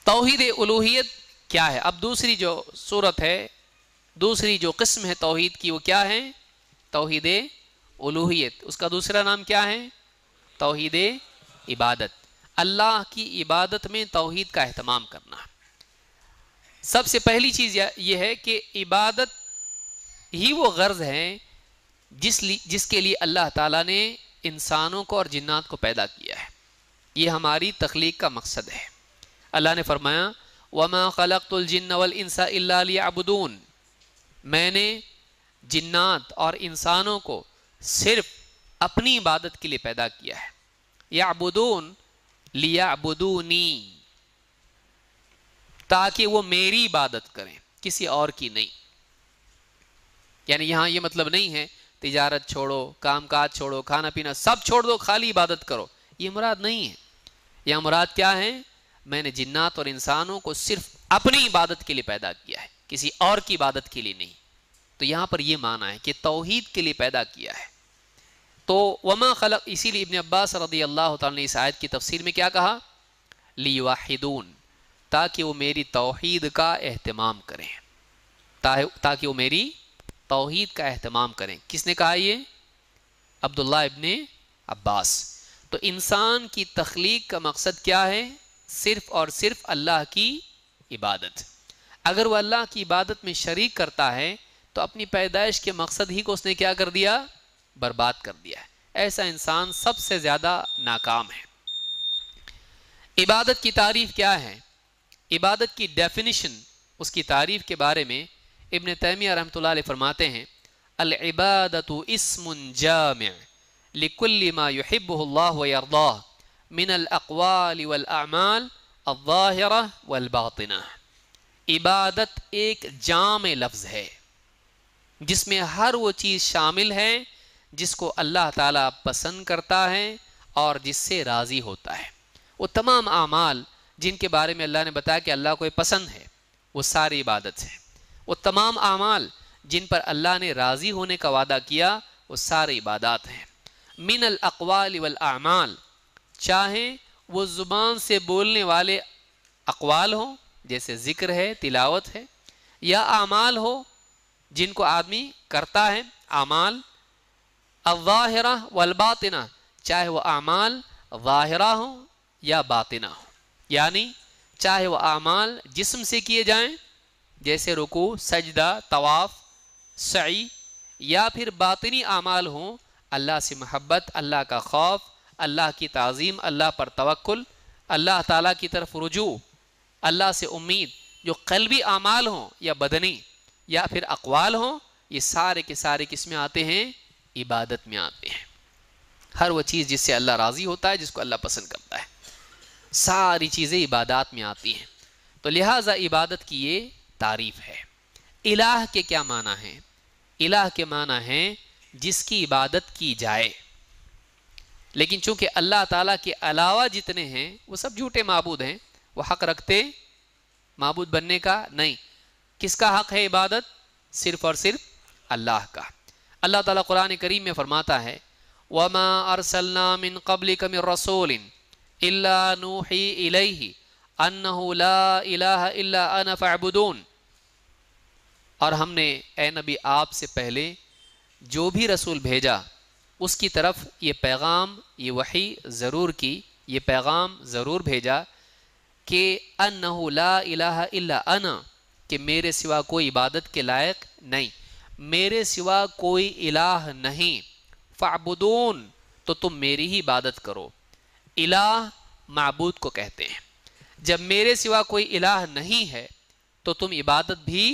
توحید الوہیت کیا ہے؟ اب دوسری جو صورت ہے، دوسری جو قسم ہے توحید کی، وہ کیا ہے؟ توحید الوہیت. اس کا دوسرا نام کیا ہے؟ توحید عبادت. اللہ کی عبادت میں توحید کا اہتمام کرنا. سب سے پہلی چیز یہ ہے کہ عبادت ہی وہ غرض ہے جس کے لیے اللہ تعالیٰ نے انسانوں کو اور جنات کو پیدا کیا ہے. یہ ہماری تخلیق کا مقصد ہے. اللہ نے فرمایا وَمَا خَلَقْتُ الْجِنَّ وَالْإِنسَ إِلَّا لِيَعْبُدُونَ، میں نے جنات اور انسانوں کو صرف اپنی عبادت کے لیے پیدا کیا ہے. یعبدون لیعبدونی، تاکہ وہ میری عبادت کریں، کسی اور کی نہیں. یعنی یہاں یہ مطلب نہیں ہے تجارت چھوڑو، کام کاج چھوڑو، کھانا پینا سب چھوڑ دو، خالی عبادت کرو، یہ مراد نہیں ہے. یہاں مراد کیا ہے؟ میں نے جنات اور انسانوں کو صرف اپنی عبادت کے لیے پیدا کیا ہے، کسی اور کی عبادت کے لیے نہیں. تو یہاں پر یہ معنی ہے کہ توحید کے لیے پیدا کیا ہے. تو وما خلق، اسی لیے ابن عباس رضی اللہ تعالیٰ نے اس آیت کی تفسیر میں کیا کہا؟ لیوحدون، تاکہ وہ میری توحید کا اہتمام کریں، تاکہ وہ میری توحید کا اہتمام کریں. کس نے کہا یہ؟ عبداللہ ابن عباس. تو انسان کی تخلیق کا مقصد کیا ہے؟ صرف اور صرف اللہ کی عبادت. اگر وہ اللہ کی عبادت میں شریک کرتا ہے تو اپنی پیدائش کے مقصد ہی کو اس نے کیا کر دیا؟ برباد کر دیا ہے. ایسا انسان سب سے زیادہ ناکام ہے. عبادت کی تعریف کیا ہے؟ عبادت کی ڈیفینیشن، اس کی تعریف کے بارے میں ابن تیمیہ رحمۃ اللہ علیہ فرماتے ہیں العبادت اسم جامع لکل ما يحبه اللہ ویرضاہ من الاقوال والاعمال الظاہرہ والباطنہ. عبادت ایک جامع لفظ ہے جس میں ہر وہ چیز شامل ہے جس کو اللہ تعالیٰ پسند کرتا ہے اور جس سے راضی ہوتا ہے. وہ تمام اعمال جن کے بارے میں اللہ نے بتایا کہ اللہ کو یہ پسند ہے، وہ ساری عبادت ہے. وہ تمام اعمال جن پر اللہ نے راضی ہونے کا وعدہ کیا، وہ سارے عبادات ہیں. من الاقوال والاعمال، چاہے وہ زبان سے بولنے والے اقوال ہوں جیسے ذکر ہے، تلاوت ہے، یا اعمال ہو جن کو آدمی کرتا ہے، اعمال. الظاہرہ والباطنہ، چاہے وہ اعمال ظاہرہ ہوں یا باطنہ ہوں. یعنی چاہے وہ اعمال جسم سے کیے جائیں جیسے رکوع، سجدہ، طواف، سعی، یا پھر باطنی اعمال ہوں، اللہ سے محبت، اللہ کا خوف، اللہ کی تعظیم، اللہ پر توکل، اللہ تعالیٰ کی طرف رجوع، اللہ سے امید. جو قلبی اعمال ہوں یا بدنی یا پھر اقوال ہوں، یہ سارے کے سارے کس میں آتے ہیں؟ عبادت میں آتے ہیں. ہر وہ چیز جس سے اللہ راضی ہوتا ہے، جس کو اللہ پسند کرتا ہے، ساری چیزیں عبادات میں آتی ہیں. تو لہٰذا عبادت کی یہ تعریف ہے. الہ کے کیا معنی ہیں؟ الہ کے معنی ہیں جس کی عبادت کی جائے. لیکن چونکہ اللہ تعالیٰ کے علاوہ جتنے ہیں وہ سب جھوٹے معبود ہیں، وہ حق رکھتے معبود بننے کا نہیں. کس کا حق ہے عبادت؟ صرف اور صرف اللہ کا. اللہ تعالیٰ قرآن کریم میں فرماتا ہے وَمَا أَرْسَلْنَا مِن قَبْلِكَ مِن رَّسُولٍ إِلَّا نُوحِي إِلَيْهِ أَنَّهُ لَا إِلَهَ إِلَّا أَنَا فَاعْبُدُونِ. اور ہم نے اے نبی آپ سے پہلے جو بھی رسول بھیجا اس کی طرف یہ پیغام، یہ وحی ضرور کی، یہ پیغام ضرور بھیجا کہ انہ لا الہ الا انا، کہ میرے سوا کوئی عبادت کے لائق نہیں، میرے سوا کوئی الہ نہیں. فاعبدون، تو تم میری ہی عبادت کرو. الہ معبود کو کہتے ہیں. جب میرے سوا کوئی الہ نہیں ہے تو تم عبادت بھی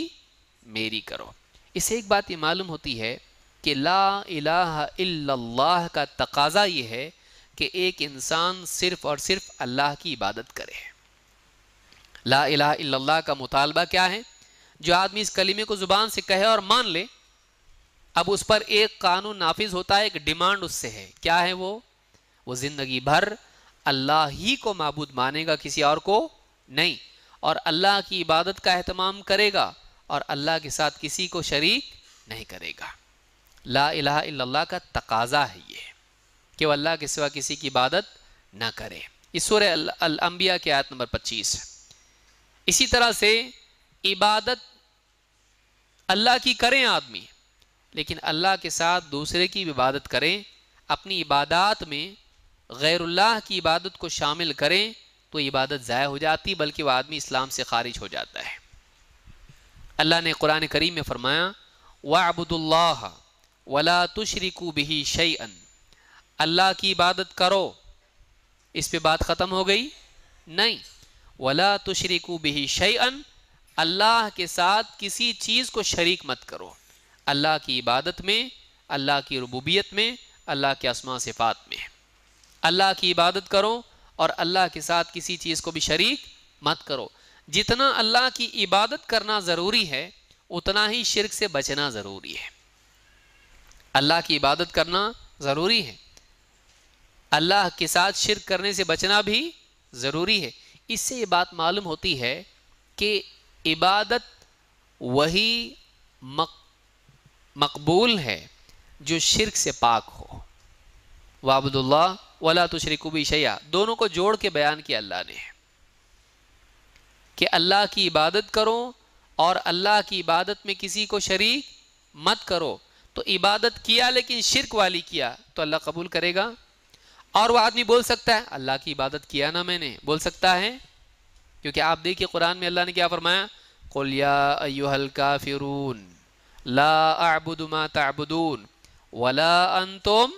میری کرو. اس سے ایک بات یہ معلوم ہوتی ہے کہ لا الہ الا اللہ کا تقاضا یہ ہے کہ ایک انسان صرف اور صرف اللہ کی عبادت کرے. لا الہ الا اللہ کا مطالبہ کیا ہے؟ جو آدمی اس کلمے کو زبان سے کہے اور مان لے، اب اس پر ایک قانون نافذ ہوتا ہے، ایک ڈیمانڈ اس سے ہے. کیا ہے وہ زندگی بھر اللہ ہی کو معبود مانے گا، کسی اور کو نہیں، اور اللہ کی عبادت کا اہتمام کرے گا اور اللہ کے ساتھ کسی کو شریک نہیں کرے گا. لا الہ الا اللہ کا تقاضا ہے یہ کہ وہ اللہ کے سوا کسی کی عبادت نہ کرے. اس سورہ الانبیاء کی آیت نمبر 25. اسی طرح سے عبادت اللہ کی کریں آدمی، لیکن اللہ کے ساتھ دوسرے کی عبادت کریں، اپنی عبادات میں غیر اللہ کی عبادت کو شامل کریں تو عبادت ضائع ہو جاتی، بلکہ وہ آدمی اسلام سے خارج ہو جاتا ہے۔ اللہ نے قرآن کریم میں فرمایا وَاعْبُدُوا اللَّهَ وَلَا تُشْرِكُوا بِهِ شَيْئًا، اللہ کی عبادت کرو، اس پہ بات ختم ہو گئی؟ نہیں، وَلَا تُشْرِكُوا بِهِ شَيْئًا، اللہ کے ساتھ کسی چیز کو شریک مت کرو، اللہ کی عبادت میں، اللہ کی ربوبیت میں، اللہ کے اسماء صفات میں۔ اللہ کی عبادت کرو اور اللہ کے ساتھ کسی چیز کو بھی شریک مت کرو۔ جتنا اللہ کی عبادت کرنا ضروری ہے اتنا ہی شرک سے بچنا ضروری ہے۔ اللہ کی عبادت کرنا ضروری ہے، اللہ کے ساتھ شرک کرنے سے بچنا بھی ضروری ہے۔ اس سے یہ بات معلوم ہوتی ہے کہ عبادت وہی مقبول ہے جو شرک سے پاک ہو۔ وَاعْبُدُوا اللَّهَ وَلَا تُشْرِكُوا بِهِ شَيْئًا، دونوں کو جوڑ کے بیان کیا اللہ نے کہ اللہ کی عبادت کرو اور اللہ کی عبادت میں کسی کو شریک مت کرو۔ تو عبادت کیا لیکن شرک والی کیا تو اللہ قبول کرے گا؟ اور وہ آدمی بول سکتا ہے اللہ کی عبادت کیا نا میں نے، بول سکتا ہے؟ کیونکہ آپ دیکھیے قرآن میں اللہ نے کیا فرمایا، قُلْ يَا أَيُّهَا الْكَافِرُونَ لَا أَعْبُدُ مَا تَعْبُدُونَ وَلَا أَنْتُمْ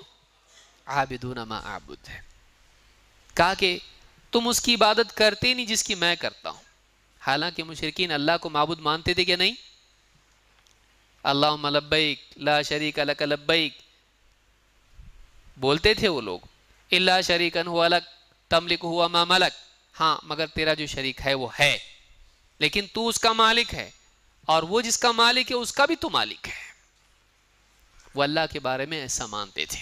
عَابِدُونَ مَا أَعْبُدُ، کہا کہ تم اس کی عبادت کرتے نہیں جس کی میں کرتا ہوں۔ حالانکہ مشرکین اللہ کو معبود مانتے تھے کہ نہیں؟ اللہم لبیک لا شریک لک لبیک بولتے تھے وہ لوگ، الا شریکن ہوا لک تملک ہوا ما ملک، ہاں مگر تیرا جو شریک ہے وہ ہے لیکن تو اس کا مالک ہے، اور وہ جس کا مالک ہے اس کا بھی تو مالک ہے۔ وہ اللہ کے بارے میں ایسا مانتے تھے۔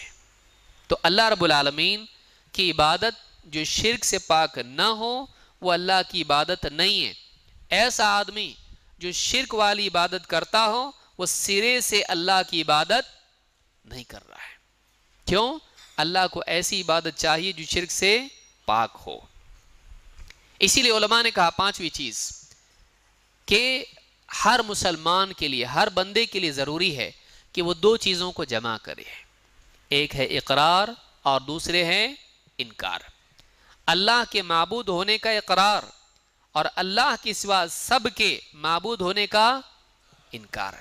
تو اللہ رب العالمین کی عبادت جو شرک سے پاک نہ ہو وہ اللہ کی عبادت نہیں ہے۔ ایسا آدمی جو شرک والی عبادت کرتا ہو وہ سرے سے اللہ کی عبادت نہیں کر رہا ہے۔ کیوں؟ اللہ کو ایسی عبادت چاہیے جو شرک سے پاک ہو۔ اسی لیے علماء نے کہا پانچویں چیز کہ ہر مسلمان کے لیے، ہر بندے کے لیے ضروری ہے کہ وہ دو چیزوں کو جمع کرے، ایک ہے اقرار اور دوسرے ہے انکار۔ اللہ کے معبود ہونے کا اقرار اور اللہ کے سوا سب کے معبود ہونے کا انکار۔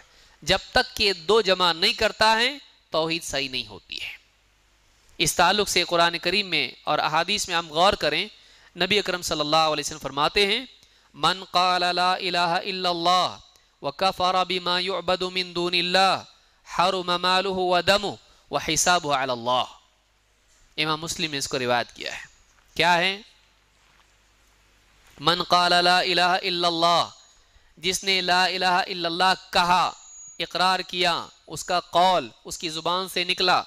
جب تک کہ دو جمع نہیں کرتا ہے توحید صحیح نہیں ہوتی ہے۔ اس تعلق سے قرآن کریم میں اور احادیث میں ہم غور کریں، نبی اکرم صلی اللہ علیہ وسلم فرماتے ہیں من قال لا الہ الا اللہ وکفر بما یعبد من دون اللہ حرم مالہ ودمہ وحسابہ علی اللہ۔ امام مسلم نے اس کو روایت کیا ہے۔ کیا ہے؟ من قال لا الہ الا اللہ، جس نے لا الہ الا اللہ کہا، اقرار کیا، اس کا قول اس کی زبان سے نکلا،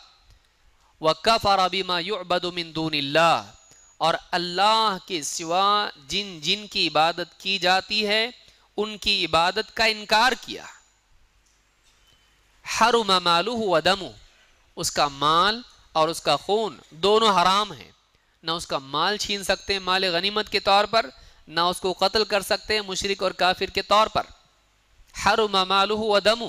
وَكَفَرَ بِمَا يُعْبَدُ مِن دُونِ اللَّهِ، اور اللہ کے سوا جن جن کی عبادت کی جاتی ہے ان کی عبادت کا انکار کیا، حرم مالہ ودمہ، اس کا مال اور اس کا خون دونوں حرام ہیں۔ نہ اس کا مال چھین سکتے ہیں مال غنیمت کے طور پر، نہ اس کو قتل کر سکتے ہیں مشرک اور کافر کے طور پر۔ حرم مالہ ودمہ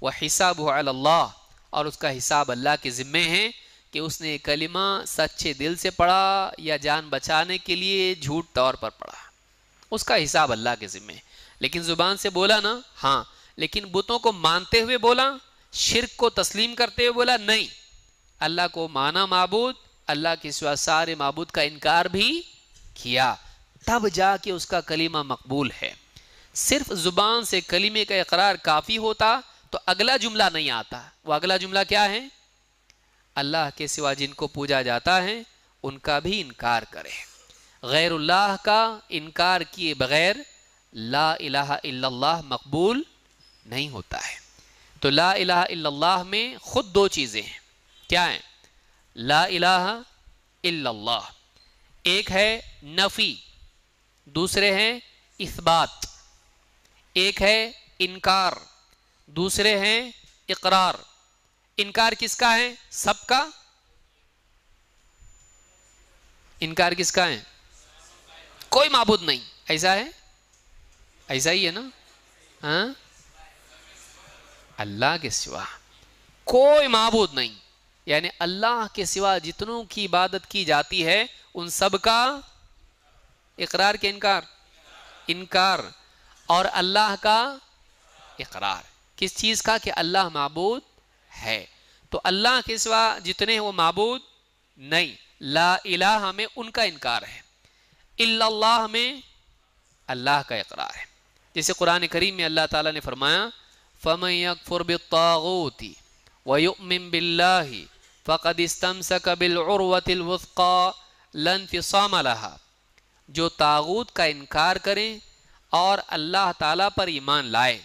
وحسابہ علی اللہ، اور اس کا حساب اللہ کے ذمے ہے کہ اس نے کلمہ سچے دل سے پڑھا یا جان بچانے کے لیے جھوٹ طور پر پڑھا، اس کا حساب اللہ کے ذمے ہے۔ لیکن زبان سے بولا نا، ہاں، لیکن بتوں کو مانتے ہوئے بولا، شرک کو تسلیم کرتے ہوئے بولا نہیں، اللہ کو مانا معبود، اللہ کے سوا سارے معبود کا انکار بھی کیا، تب جا کے اس کا کلمہ مقبول ہے۔ صرف زبان سے کلمے کا اقرار کافی ہوتا تو اگلا جملہ نہیں آتا۔ وہ اگلا جملہ کیا ہے؟ اللہ کے سوا جن کو پوجا جاتا ہے ان کا بھی انکار کرے۔ غیر اللہ کا انکار کیے بغیر لا الہ الا اللہ مقبول نہیں ہوتا ہے۔ تو لا الہ الا اللہ میں خود دو چیزیں ہیں، کیا ہیں؟ لا الہ الا اللہ، ایک ہے نفی، دوسرے ہیں اثبات، ایک ہے انکار، دوسرے ہیں اقرار۔ انکار کس کا ہے؟ سب کا۔ انکار کس کا ہے؟ کوئی معبود نہیں، ایسا ہے؟ ایسا ہی ہے نا؟ ہاں، اللہ کے سوا کوئی معبود نہیں، یعنی اللہ کے سوا جتنوں کی عبادت کی جاتی ہے ان سب کا اقرار کے انکار؟ انکار، اور اللہ کا اقرار کس چیز کا؟ کہ اللہ معبود ہے، تو اللہ کے سوا جتنے وہ معبود نہیں، لا الہ میں ان کا انکار ہے، الا اللہ میں اللہ کا اقرار ہے۔ جیسے قرآن کریم میں اللہ تعالیٰ نے فرمایا فَمَن يَكْفُرْ بِالطَّاغُوتِ وَيُؤْمِن بِاللَّهِ فَقَدِ اسْتَمْسَكَ بِالْعُرْوَةِ الْوُثْقَى لَا انفصام لَهَا، جو طاغوت کا انکار کریں اور اللہ تعالیٰ پر ایمان لائے،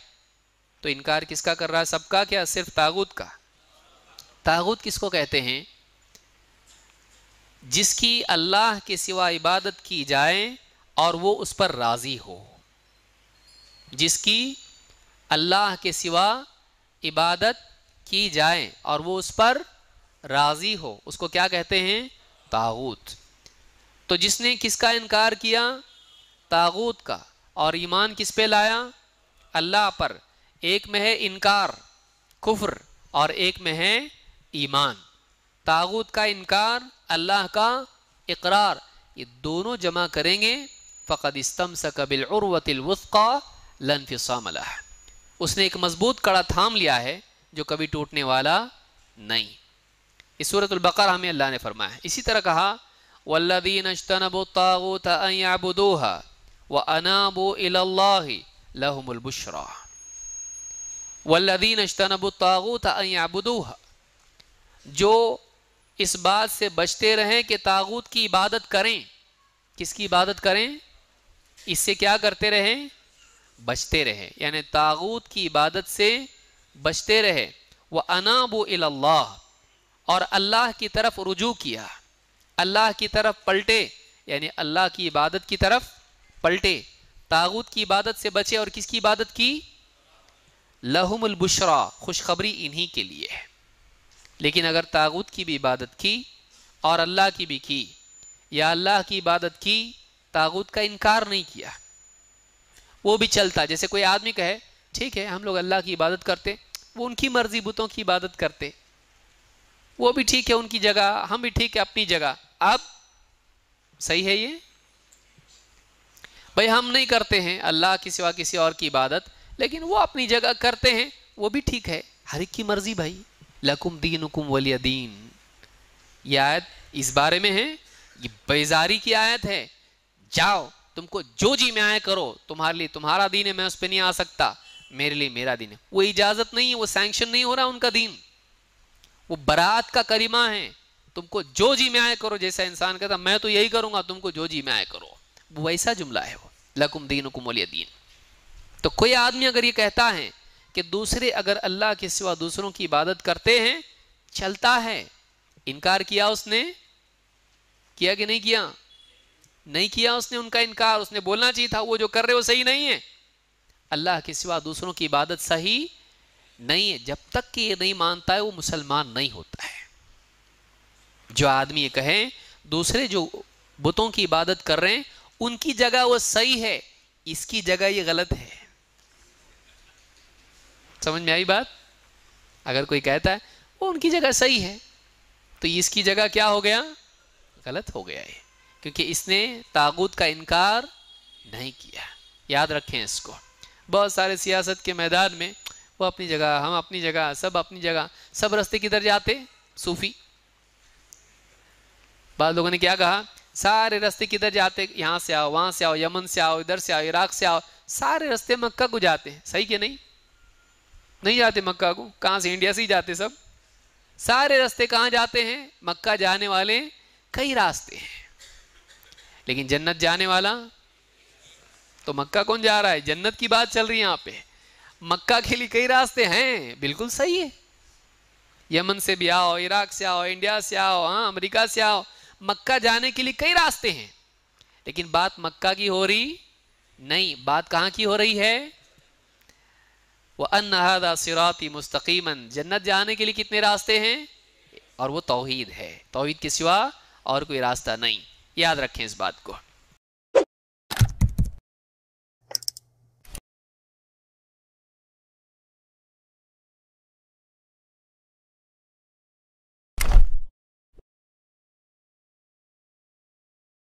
تو انکار کس کا کر رہا ہے؟ سب کا، کیا صرف طاغوت کا؟ طاغوت کس کو کہتے ہیں؟ جس کی اللہ کے سوا عبادت کی جائے اور وہ اس پر راضی ہو، جس کی اللہ کے سوا عبادت کی جائے اور وہ اس پر راضی ہو، اس کو کیا کہتے ہیں؟ طاغوت۔ تو جس نے کس کا انکار کیا؟ طاغوت کا، اور ایمان کس پہ لایا؟ اللہ پر۔ ایک میں ہے انکار کفر اور ایک میں ہے ایمان۔ طاغوت کا انکار، اللہ کا اقرار، یہ دونوں جمع کریں گے فقد استمسک بالعروۃ الوثقی لا انفصام لها، اس نے ایک مضبوط کڑا تھام لیا ہے جو کبھی ٹوٹنے والا نہیں۔ اس سورۃ البقرہ میں اللہ نے فرمایا۔ اسی طرح کہا والذین اجتنبوا الطاغوت ان يعبدوها وانابوا الى اللہ لهم البشرى، والذین اجتنبوا الطاغوت ان يعبدوها، جو اس بات سے بچتے رہیں کہ طاغوت کی عبادت کریں۔ کس کی عبادت کریں؟ اس سے کیا کرتے رہیں؟ بچتے رہے، یعنی طاغوت کی عبادت سے بچتے رہے۔ وَأَنَابُوا إِلَى اللَّهِ، اور اللہ کی طرف رجوع کیا، اللہ کی طرف پلٹے، یعنی اللہ کی عبادت کی طرف پلٹے، طاغوت کی عبادت سے بچے، اور کس کی عبادت کی؟ لَهُمُ الْبُشْرَى، خوشخبری انہی کے لیے ہے۔ لیکن اگر طاغوت کی بھی عبادت کی اور اللہ کی بھی کی، یا اللہ کی عبادت کی طاغوت کا انکار نہیں کیا، وہ بھی چلتا۔ جیسے کوئی آدمی کہے ٹھیک ہے ہم لوگ اللہ کی عبادت کرتے، وہ ان کی مرضی بتوں کی عبادت کرتے، وہ بھی ٹھیک ہے ان کی جگہ، ہم بھی ٹھیک ہے اپنی جگہ۔ اب صحیح ہے یہ؟ بھئی ہم نہیں کرتے ہیں اللہ کے سوا کسی اور کی عبادت، لیکن وہ اپنی جگہ کرتے ہیں، وہ بھی ٹھیک ہے، ہر ایک کی مرضی بھائی۔ لکم دینکم ولی دین، یہ آیت اس بارے میں ہے، یہ بیزاری کی آیت ہے۔ جاؤ تم کو جو جی میں آئے کرو، تمہارے لیے تمہارا دین ہے، میں اس پہ نہیں آ سکتا، میرے لیے میرا دین ہے۔ وہ اجازت نہیں ہے، وہ سینکشن نہیں ہو رہا ان کا دین، وہ برات کا کلمہ ہے۔ تم کو جو جی میں آئے کرو، جیسا انسان کہتا میں تو یہی کروں گا، تم کو جو جی میں آئے کرو، وہ ویسا جملہ ہے وہ لکم دینکم ولی دین۔ تو کوئی آدمی اگر یہ کہتا ہے کہ دوسرے اگر اللہ کے سوا دوسروں کی عبادت کرتے ہیں، چلتا ہے، انکار کیا اس نے، کیا کہ نہیں کیا؟ نہیں کیا اس نے ان کا انکار، اس نے بولنا چاہیے تھا وہ جو کر رہے وہ صحیح نہیں ہے، اللہ کے سوا دوسروں کی عبادت صحیح نہیں ہے۔ جب تک کہ یہ نہیں مانتا ہے وہ مسلمان نہیں ہوتا ہے۔ جو آدمی یہ کہے دوسرے جو بتوں کی عبادت کر رہے ہیں ان کی جگہ وہ صحیح ہے، اس کی جگہ یہ غلط ہے۔ سمجھ میں آئی بات؟ اگر کوئی کہتا ہے وہ ان کی جگہ صحیح ہے تو اس کی جگہ کیا ہو گیا؟ غلط ہو گیا ہے، کیونکہ اس نے طاغوت کا انکار نہیں کیا۔ یاد رکھیں اس کو۔ بہت سارے سیاست کے میدان میں وہ اپنی جگہ، ہم اپنی جگہ، سب اپنی جگہ، سب رستے کدھر جاتے؟ صوفی۔ بعض لوگوں نے کیا کہا؟ سارے رستے کدھر جاتے؟ یہاں سے آؤ، وہاں سے آؤ، یمن سے آؤ، ادھر سے آؤ، عراق سے آؤ، سارے رستے مکہ کو جاتے ہیں۔ صحیح کہ نہیں؟ نہیں جاتے مکہ کو، کہاں سے؟ انڈیا سے ہی جاتے سب۔ سارے رستے کہاں جاتے ہیں؟ مکہ جانے والے کئی راستے ہیں، لیکن جنت جانے والا تو مکہ کون جا رہا ہے؟ جنت کی بات چل رہی ہے یہاں پہ۔ مکہ کے لیے کئی راستے ہیں، بالکل صحیح ہے، یمن سے بھی آؤ، عراق سے آؤ، انڈیا سے آؤ، ہاں امریکہ سے آؤ، مکہ جانے کے لیے کئی راستے ہیں، لیکن بات مکہ کی ہو رہی نہیں، بات کہاں کی ہو رہی ہے؟ وَأَنَّ هَذَا صِرَاطِي مُسْتَقِيمًا، جنت جانے کے لیے کتنے راستے ہیں؟ اور وہ توحید ہے، توحید کے سوا اور کوئی راستہ نہیں۔ یاد رکھیں اس بات کو۔